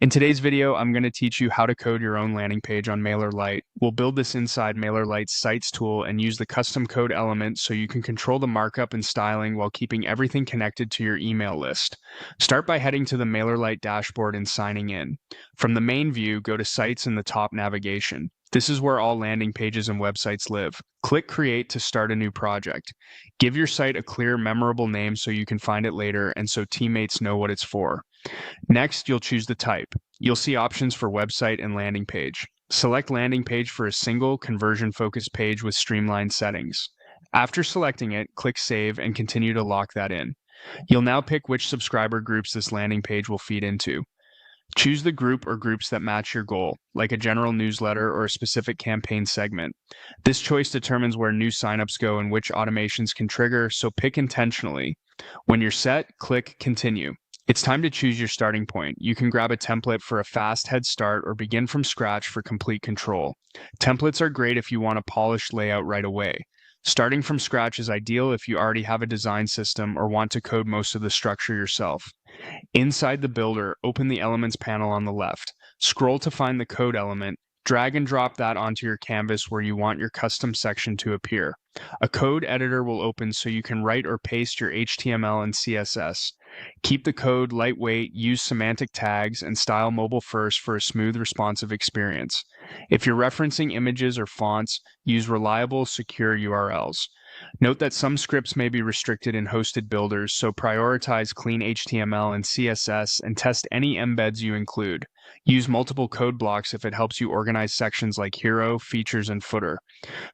In today's video, I'm going to teach you how to code your own landing page on Mailerlite. We'll build this inside Mailerlite's Sites tool and use the custom code element so you can control the markup and styling while keeping everything connected to your email list. Start by heading to the Mailerlite dashboard and signing in. From the main view, go to Sites in the top navigation. This is where all landing pages and websites live. Click Create to start a new project. Give your site a clear, memorable name so you can find it later and so teammates know what it's for. Next, you'll choose the type. You'll see options for website and landing page. Select landing page for a single conversion-focused page with streamlined settings. After selecting it, click Save and continue to lock that in. You'll now pick which subscriber groups this landing page will feed into. Choose the group or groups that match your goal, like a general newsletter or a specific campaign segment. This choice determines where new signups go and which automations can trigger, so pick intentionally. When you're set, click Continue. It's time to choose your starting point. You can grab a template for a fast head start or begin from scratch for complete control. Templates are great if you want a polished layout right away. Starting from scratch is ideal if you already have a design system or want to code most of the structure yourself. Inside the builder, open the Elements panel on the left. Scroll to find the code element. Drag and drop that onto your canvas where you want your custom section to appear. A code editor will open so you can write or paste your HTML and CSS. Keep the code lightweight, use semantic tags, and style mobile first for a smooth, responsive experience. If you're referencing images or fonts, use reliable, secure URLs. Note that some scripts may be restricted in hosted builders, so prioritize clean HTML and CSS and test any embeds you include. Use multiple code blocks if it helps you organize sections like hero, features, and footer.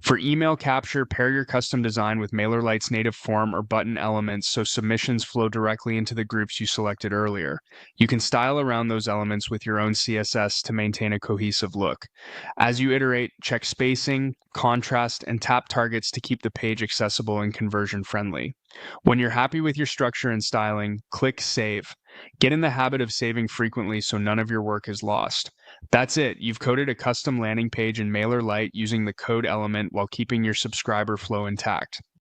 For email capture, pair your custom design with Mailerlite's native form or button elements so submissions flow directly into the groups you selected earlier. You can style around those elements with your own CSS to maintain a cohesive look. As you iterate, check spacing, contrast, and tap targets to keep the page accessible and conversion friendly. When you're happy with your structure and styling, click Save. Get in the habit of saving frequently so none of your work is lost. That's it. You've coded a custom landing page in Mailerlite using the code element while keeping your subscriber flow intact.